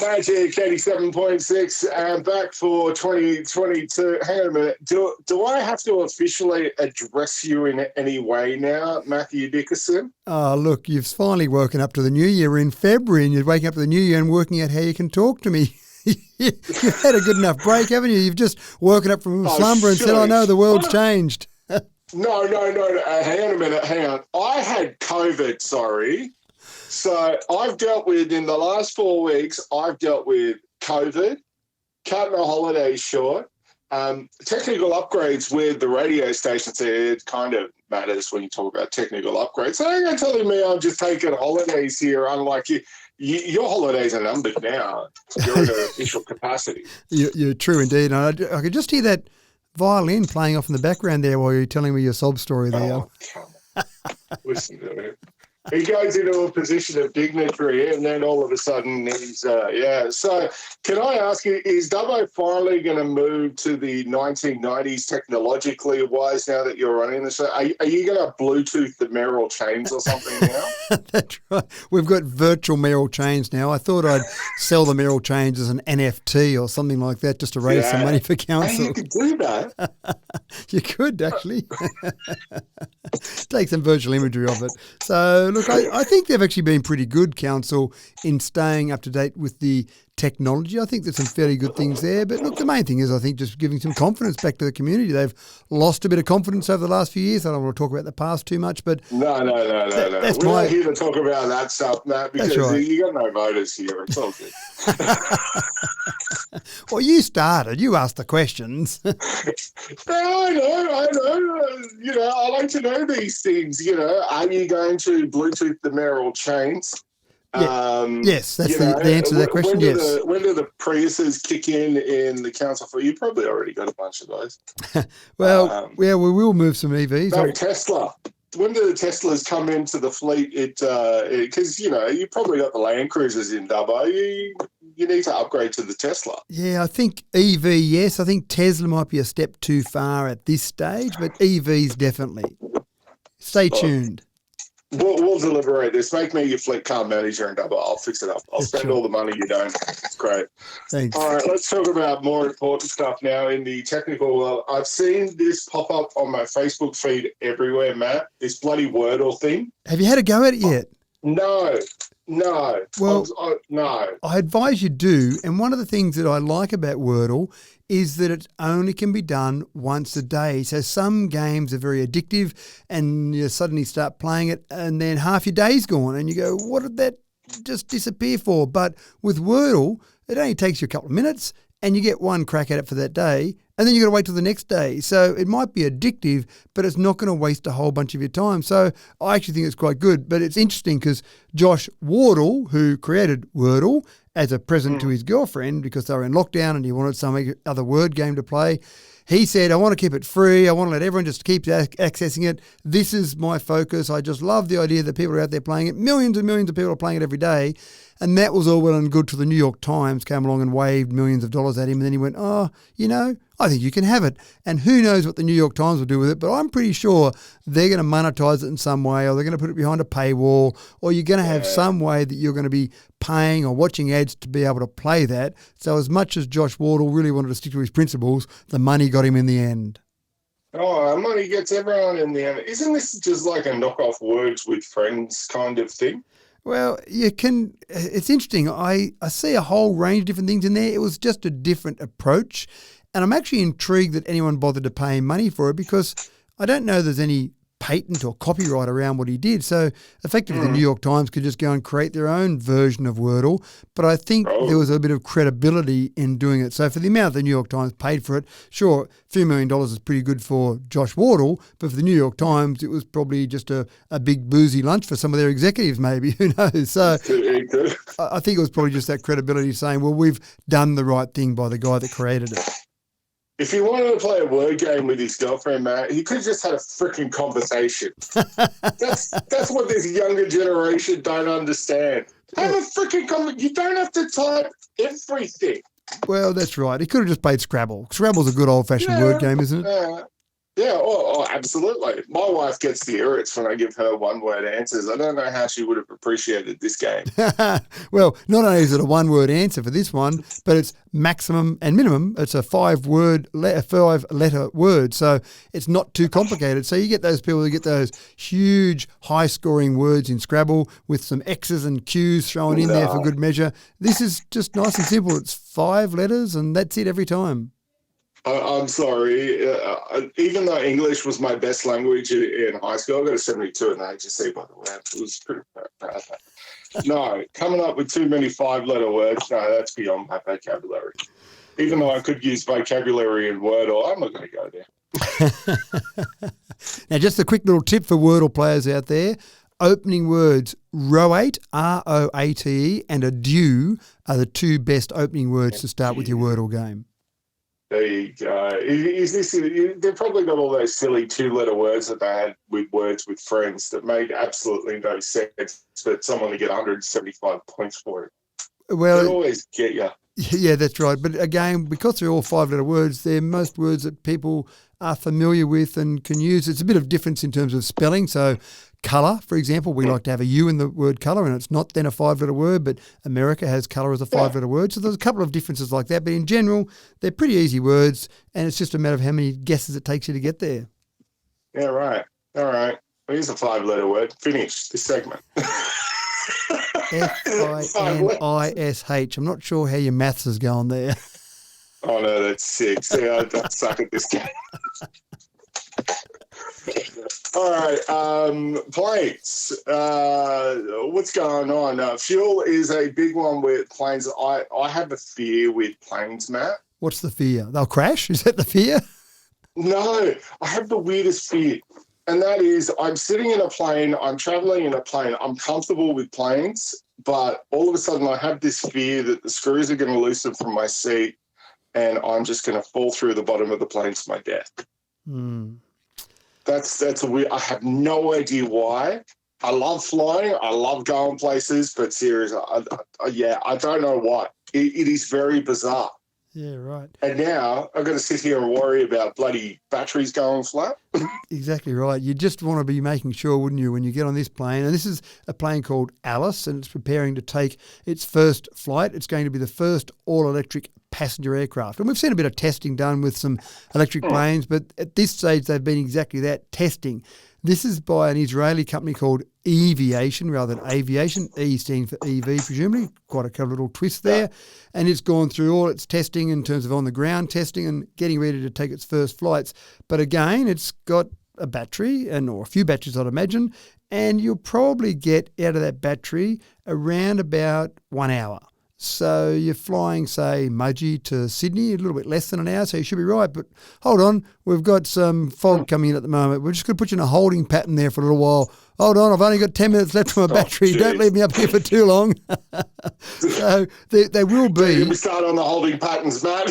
Magic 87.6 and back for 2022. Hang on a minute. Do I have to officially address you in any way now, Mathew Dickerson? Oh, look, you've finally woken up to the new year. We're in February and you're waking up to the new year and working out how you can talk to me. You've had a good enough break, haven't you? You've just woken up from slumber and said, no, the world's changed. No. Hang on a minute. Hang on. I had COVID, sorry. So I've dealt with, in the last 4 weeks, I've dealt with COVID, cutting the holidays short, technical upgrades with the radio stations. It kind of matters when you talk about technical upgrades. So you're telling me I'm just taking holidays here, unlike you. Your holidays are numbered now. You're in an official capacity. You're true indeed. And I could just hear that violin playing off in the background there while you're telling me your sob story there. Oh, come on. Listen to it. He goes into a position of dignitary and then all of a sudden he's, So can I ask you, is Dubbo finally going to move to the 1990s technologically wise now that you're running the show? Are you going to Bluetooth the mayoral chains or something now? That's right. We've got virtual mayoral chains now. I thought I'd sell the mayoral chains as an NFT or something like that just to raise some money for council. Hey, you could do that. You could, actually. Take some virtual imagery of it. So, look, I think they've actually been pretty good, council, in staying up to date with the technology. I think there's some fairly good things there. But, look, the main thing is I think just giving some confidence back to the community. They've lost a bit of confidence over the last few years. I don't want to talk about the past too much, but... No. We're not here to talk about that stuff, Matt, because you got no voters here. It's all good. Well, you started. You asked the questions. No, I know. I like to know these things. Are you going to Bluetooth the mayoral chains? Yeah. Yes, that's the answer to that question. When do the Priuses kick in the council for you? Probably already got a bunch of those. Well, we will move some EVs. No, Tesla. When do the Teslas come into the fleet? Because you probably got the Land Cruisers in Dubbo. You need to upgrade to the Tesla. Yeah, I think EV, yes. I think Tesla might be a step too far at this stage, but EVs definitely. Stay tuned. We'll deliberate this. Make me your fleet car manager in Dubbo. I'll fix it up. I'll spend all the money you don't. It's great. Thanks. All right, let's talk about more important stuff now in the technical world. I've seen this pop up on my Facebook feed everywhere, Matt. This bloody Wordle thing. Have you had a go at it yet? No. Well, no. I advise you do. And one of the things that I like about Wordle is that it only can be done once a day. So some games are very addictive and you suddenly start playing it and then half your day's gone and you go, what did that just disappear for? But with Wordle, it only takes you a couple of minutes and you get one crack at it for that day and then you got to wait till the next day. So it might be addictive, but it's not going to waste a whole bunch of your time. So I actually think it's quite good. But it's interesting because Josh Wardle, who created Wordle as a present to his girlfriend because they were in lockdown and he wanted some other word game to play, he said, I want to keep it free. I want to let everyone just keep accessing it. This is my focus. I just love the idea that people are out there playing it. Millions and millions of people are playing it every day. And that was all well and good till the New York Times came along and waved millions of dollars at him. And then he went, I think you can have it. And who knows what the New York Times will do with it, but I'm pretty sure they're going to monetize it in some way, or they're going to put it behind a paywall, or you're going to have some way that you're going to be paying or watching ads to be able to play that. So as much as Josh Wardle really wanted to stick to his principles, the money got him in the end. Oh, money gets everyone in the end. Isn't this just like a knockoff Words with Friends kind of thing? Well, it's interesting. I see a whole range of different things in there. It was just a different approach. And I'm actually intrigued that anyone bothered to pay him money for it because I don't know there's any patent or copyright around what he did. So effectively the New York Times could just go and create their own version of Wordle. But I think there was a bit of credibility in doing it. So for the amount the New York Times paid for it, sure, a few $1 million is pretty good for Josh Wardle, but for the New York Times, it was probably just a big boozy lunch for some of their executives maybe, who knows. So I think it was probably just that credibility saying, well, we've done the right thing by the guy that created it. If he wanted to play a word game with his girlfriend, Matt, he could have just had a freaking conversation. That's what this younger generation don't understand. Have a freaking conversation. You don't have to type everything. Well, that's right. He could have just played Scrabble. Scrabble's a good old-fashioned word game, isn't it? Yeah, absolutely. My wife gets the irrits when I give her one-word answers. I don't know how she would have appreciated this game. Well, not only is it a one-word answer for this one, but it's maximum and minimum. It's a five-letter word, so it's not too complicated. So you get those people who get those huge, high-scoring words in Scrabble with some X's and Q's thrown in there for good measure. This is just nice and simple. It's 5 letters, and that's it every time. I'm sorry. Even though English was my best language in high school, I got a 72 in the HSC, by the way. It was pretty bad. No, coming up with too many 5-letter words, no, that's beyond my vocabulary. Even though I could use vocabulary in Wordle, I'm not going to go there. Now, just a quick little tip for Wordle players out there. Opening words, roate, R-O-A-T-E, and adieu are the 2 best opening words to start with your Wordle game. There you go. They've probably got all those silly 2-letter words that they had with words with friends that made absolutely no sense for someone to get 175 points for it. Well, they always get you. Yeah, that's right. But again, because they're all 5-letter words, they're most words that people are familiar with and can use. It's a bit of difference in terms of spelling. So colour, for example, we like to have a U in the word colour, and it's not then a 5-letter word, but America has colour as a 5-letter word. So there's a couple of differences like that. But in general, they're pretty easy words, and it's just a matter of how many guesses it takes you to get there. Yeah, right. All right. Well, here's a 5-letter word. Finish this segment. F-I-N-I-S-H. I'm not sure how your maths is going there. Oh, no, that's sick. See, I suck at this game. All right, planes. What's going on? Fuel is a big one with planes. I have a fear with planes, Matt. What's the fear? They'll crash? Is that the fear? No, I have the weirdest fear. And that is, I'm sitting in a plane, I'm traveling in a plane, I'm comfortable with planes, but all of a sudden I have this fear that the screws are going to loosen from my seat and I'm just going to fall through the bottom of the plane to my death. That's a weird, I have no idea why. I love flying, I love going places, but seriously, I don't know why. It is very bizarre. Yeah, right. And now I've got to sit here and worry about bloody batteries going flat. Exactly right. You just want to be making sure, wouldn't you, when you get on this plane, and this is a plane called Alice, and it's preparing to take its first flight. It's going to be the first all-electric passenger aircraft. And we've seen a bit of testing done with some electric planes, but at this stage they've been exactly that, testing. This is by an Israeli company called Eviation rather than Aviation. E standing for EV, presumably. Quite a clever little twist there. And it's gone through all its testing in terms of on-the-ground testing and getting ready to take its first flights. But again, it's got a battery, or a few batteries, I'd imagine, and you'll probably get out of that battery around about 1 hour. So you're flying, say, Mudgee to Sydney, a little bit less than an hour, so you should be right. But hold on, we've got some fog coming in at the moment. We're just going to put you in a holding pattern there for a little while. Hold on, I've only got 10 minutes left for my battery. Don't leave me up here for too long. So they will be. We start on the holding patterns, Matt.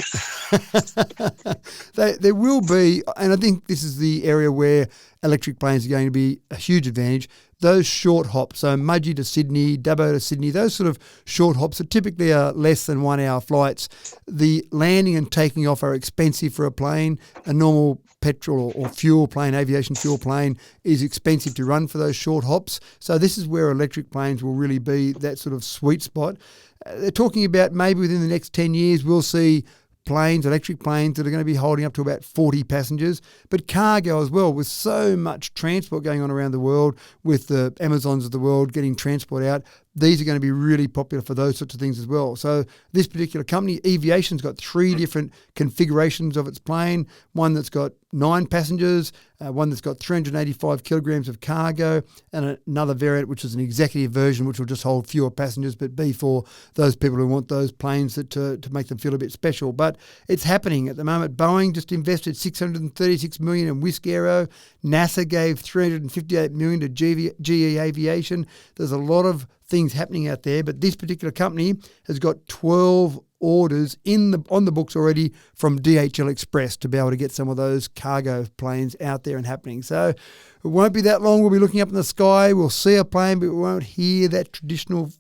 There will be, and I think this is the area where electric planes are going to be a huge advantage. Those short hops, so Mudgee to Sydney, Dubbo to Sydney, those sort of short hops are typically less than 1 hour flights. The landing and taking off are expensive for a plane. A normal petrol or fuel plane, aviation fuel plane, is expensive to run for those short hops. So this is where electric planes will really be that sort of sweet spot. They're talking about maybe within the next 10 years we'll see planes, electric planes that are going to be holding up to about 40 passengers, but cargo as well, with so much transport going on around the world, with the Amazons of the world getting transport out. These are going to be really popular for those sorts of things as well. So this particular company, Eviation's got 3 different configurations of its plane, one that's got 9 passengers, one that's got 385 kilograms of cargo, and another variant which is an executive version which will just hold fewer passengers but be for those people who want those planes that to make them feel a bit special. But it's happening at the moment. Boeing just invested $636 million in Whisk Aero. NASA gave $358 million to GE Aviation. There's a lot of things happening out there, but this particular company has got 12 orders on the books already from DHL Express to be able to get some of those cargo planes out there and happening. So it won't be that long. We'll be looking up in the sky. We'll see a plane, but we won't hear that traditional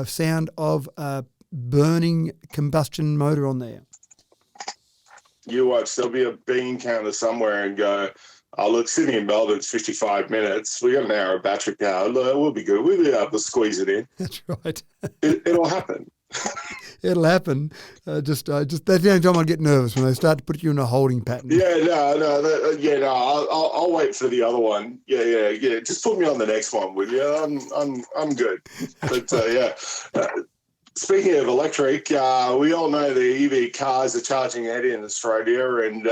sound of a burning combustion motor on there. You watch. There'll be a bean counter somewhere and go, oh, look, Sydney and Melbourne's 55 minutes. We got an hour of battery power. Look, we'll be good. We'll be able to squeeze it in. That's right. It'll happen. It'll happen. Just that's the only time I get nervous, when they start to put you in a holding pattern. I'll wait for the other one. Yeah. Just put me on the next one, will you? I'm good. But speaking of electric, we all know the EV cars are charging ahead in Australia, and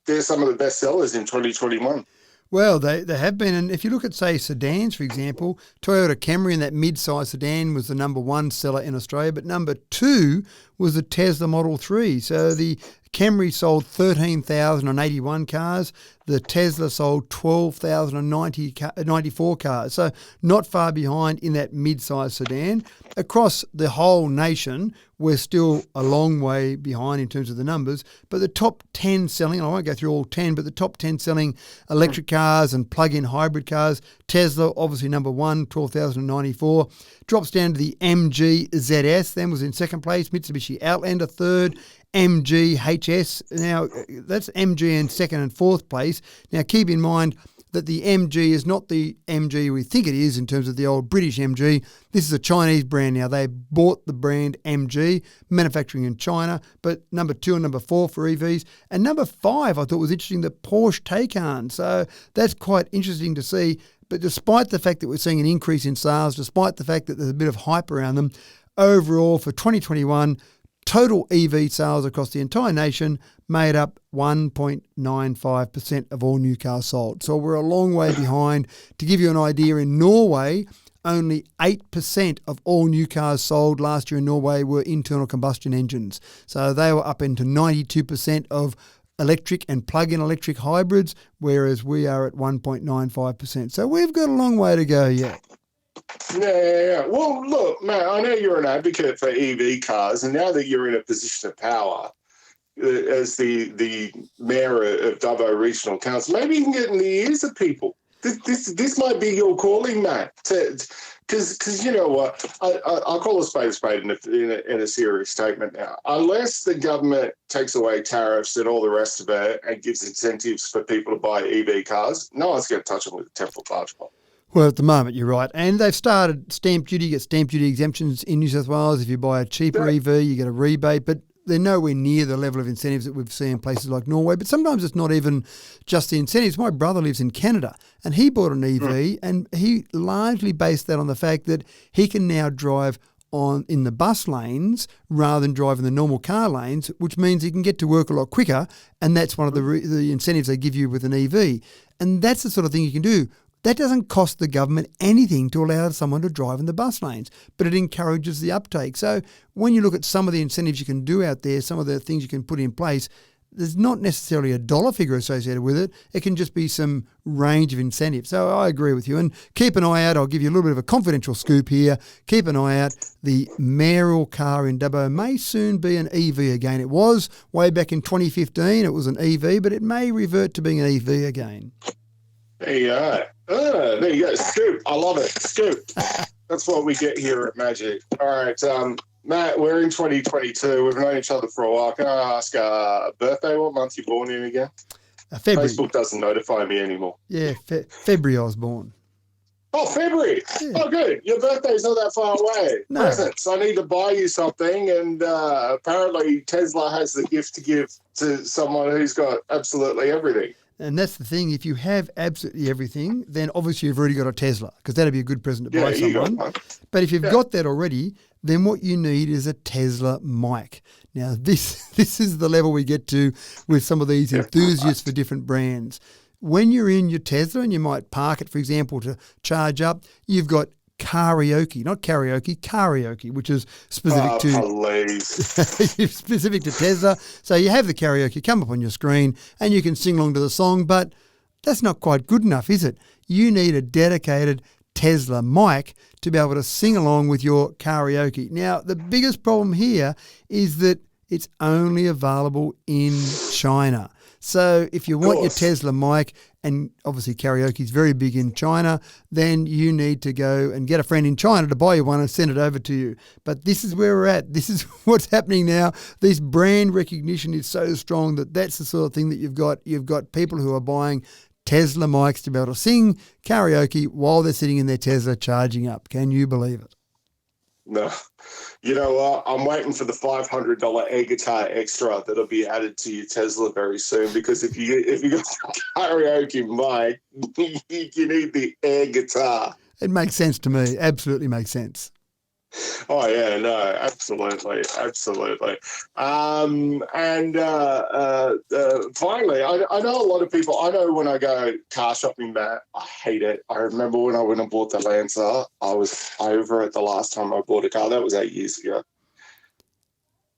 they're some of the best sellers in 2021. Well, they have been. And if you look at, say, sedans, for example, Toyota Camry, and that mid-size sedan was the number one seller in Australia, but number two was the Tesla Model 3. So the Camry sold 13,081 cars. The Tesla sold 12,094 cars. So not far behind in that mid-size sedan. Across the whole nation, we're still a long way behind in terms of the numbers. But the top 10 selling, and I won't go through all 10, but the top 10 selling electric cars and plug-in hybrid cars, Tesla obviously number one, 12,094. Drops down to the MG ZS, then was in second place. Mitsubishi Outlander third. MG HS. Now, that's MG in second and fourth place. Now, keep in mind that the MG is not the MG we think it is in terms of the old British MG. This is a Chinese brand now. They bought the brand MG, manufacturing in China, but number 2 and number 4 for EVs. And number 5, I thought was interesting, the Porsche Taycan. So that's quite interesting to see. But despite the fact that we're seeing an increase in sales, despite the fact that there's a bit of hype around them, overall for 2021, total EV sales across the entire nation made up 1.95% of all new cars sold. So we're a long way behind. To give you an idea, in Norway, only 8% of all new cars sold last year in Norway were internal combustion engines. So they were up into 92% of electric and plug-in electric hybrids, whereas we are at 1.95%. So we've got a long way to go yet. Yeah. Well, look, Matt, I know you're an advocate for EV cars, and now that you're in a position of power as the mayor of Dubbo Regional Council, maybe you can get in the ears of people. This might be your calling, Matt, because you know what? I'll call a spade in a serious statement now. Unless the government takes away tariffs and all the rest of it and gives incentives for people to buy EV cars, no one's going to touch them with a 10-foot barge pole. Well, at the moment, you're right. And they've started stamp duty, you get stamp duty exemptions in New South Wales. If you buy a cheaper EV, you get a rebate, but they're nowhere near the level of incentives that we've seen in places like Norway. But sometimes it's not even just the incentives. My brother lives in Canada, and he bought an EV, and he largely based that on the fact that he can now drive in the bus lanes rather than drive in the normal car lanes, which means he can get to work a lot quicker, and that's one of the incentives they give you with an EV. And that's the sort of thing you can do. That doesn't cost the government anything to allow someone to drive in the bus lanes, but it encourages the uptake. So when you look at some of the incentives you can do out there, some of the things you can put in place, there's not necessarily a dollar figure associated with it. It can just be some range of incentives. So I agree with you. And keep an eye out. I'll give you a little bit of a confidential scoop here. Keep an eye out. The mayoral car in Dubbo may soon be an EV again. It was way back in 2015. It was an EV, but it may revert to being an EV again. There you go. There you go. Scoop. I love it. Scoop. That's what we get here at Magic. All right. Matt, we're in 2022. We've known each other for a while. Can I ask birthday? What month you born in again? February. Facebook doesn't notify me anymore. Yeah, February I was born. Oh, February. Yeah. Oh, good. Your birthday's not that far away. No. Presents. I need to buy you something, and apparently Tesla has the gift to give to someone who's got absolutely everything. And that's the thing. If you have absolutely everything, then obviously you've already got a Tesla, because that'd be a good present to buy someone. But if you've got that already, then what you need is a Tesla mic. Now, this is the level we get to with some of these enthusiasts for different brands. When you're in your Tesla and you might park it, for example, to charge up, you've got karaoke, not karaoke, karaoke, which is specific specific to Tesla. So you have the karaoke come up on your screen and you can sing along to the song, but that's not quite good enough, is it? You need a dedicated Tesla mic to be able to sing along with your karaoke. Now, the biggest problem here is that it's only available in China. So if you want your course. Tesla mic, and obviously karaoke is very big in China, then you need to go and get a friend in China to buy you one and send it over to you. But this is where we're at. This is what's happening now. This brand recognition is so strong that that's the sort of thing that you've got. You've got people who are buying Tesla mics to be able to sing karaoke while they're sitting in their Tesla charging up. Can you believe it? No. You know what? I'm waiting for the $500 air guitar extra that'll be added to your Tesla very soon, because if you got a karaoke mic, you need the air guitar. It makes sense to me. Absolutely makes sense. Oh yeah, no, absolutely. Finally, I know a lot of people. I know when I go car shopping, Matt, I hate it. I remember when I went and bought the Lancer, I was over it the last time I bought a car. That was 8 years ago.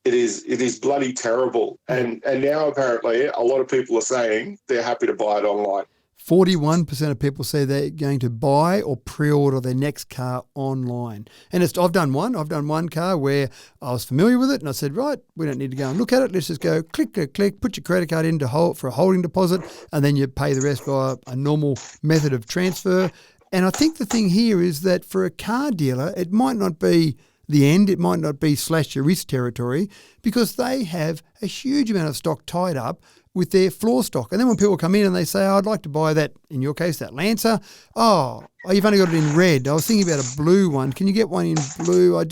It is bloody terrible, and now apparently a lot of people are saying they're happy to buy it online. 41% of people say they're going to buy or pre-order their next car online. And I've done one car where I was familiar with it and I said, right, we don't need to go and look at it. Let's just go click, put your credit card in for a holding deposit, and then you pay the rest by a normal method of transfer. And I think the thing here is that for a car dealer, it might not be the end. It might not be slash your wrist territory, because they have a huge amount of stock tied up with their floor stock. And then when people come in and they say, oh, I'd like to buy that, in your case, that Lancer. Oh, you've only got it in red. I was thinking about a blue one. Can you get one in blue? I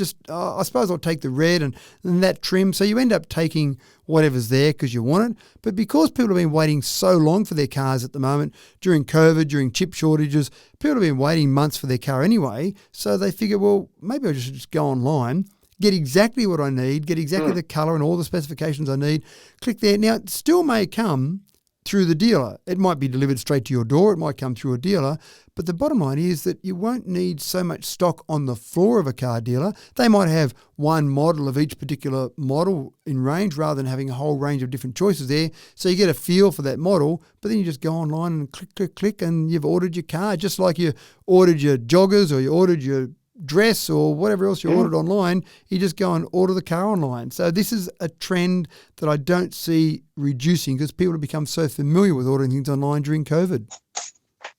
suppose I'll take the red and that trim. So you end up taking whatever's there because you want it. But because people have been waiting so long for their cars at the moment, during COVID, during chip shortages, people have been waiting months for their car anyway. So they figure, well, maybe I should just go online, get exactly what I need, get exactly the colour and all the specifications I need, click there. Now, it still may come through the dealer. It might be delivered straight to your door. It might come through a dealer. But the bottom line is that you won't need so much stock on the floor of a car dealer. They might have one model of each particular model in range rather than having a whole range of different choices there. So you get a feel for that model, but then you just go online and click, and you've ordered your car, just like you ordered your joggers or you ordered your dress or whatever else you ordered online. You just go and order the car online. So this is a trend that I don't see reducing, because people have become so familiar with ordering things online during COVID.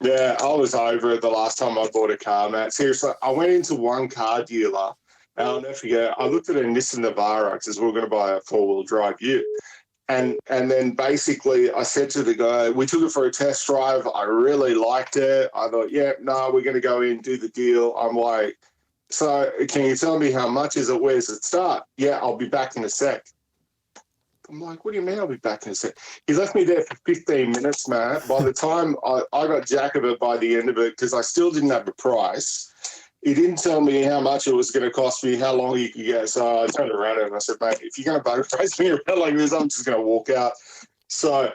Yeah, I was over it the last time I bought a car, Matt. Seriously, I went into one car dealer, and I'll never forget, I looked at a Nissan Navara because we were going to buy a four-wheel drive ute. And then basically I said to the guy, we took it for a test drive. I really liked it. I thought, we're going to go in, do the deal. I'm like, so can you tell me how much is it? Where's it start? Yeah, I'll be back in a sec. I'm like, what do you mean I'll be back in a sec? He left me there for 15 minutes, Matt. By the time I got jack of it by the end of it, because I still didn't have the price. He didn't tell me how much it was going to cost me, how long he could get. So I turned around and I said, mate, if you're going to boat race me around like this, I'm just going to walk out. So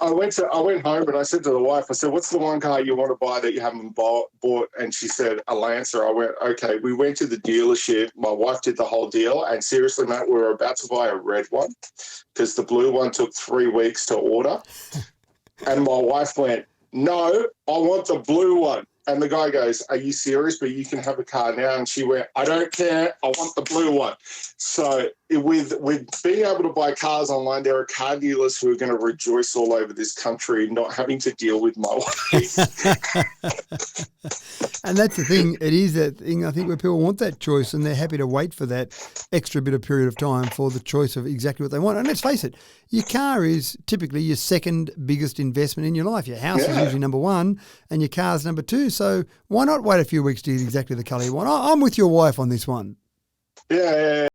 I went home and I said to the wife, I said, what's the one car you want to buy that you haven't bought? And she said, a Lancer. I went, okay. We went to the dealership. My wife did the whole deal. And seriously, Matt, we were about to buy a red one because the blue one took 3 weeks to order. And my wife went, no, I want the blue one. And the guy goes, are you serious? But you can have a car now. And she went, I don't care. I want the blue one. So with being able to buy cars online, there are car dealers who are going to rejoice all over this country not having to deal with my wife. And that's the thing. It is that thing, I think, where people want that choice and they're happy to wait for that extra bit of period of time for the choice of exactly what they want. And let's face it, your car is typically your second biggest investment in your life. Your house is usually number one and your car's number two. So why not wait a few weeks to get exactly the colour you want? I'm with your wife on this one. Yeah.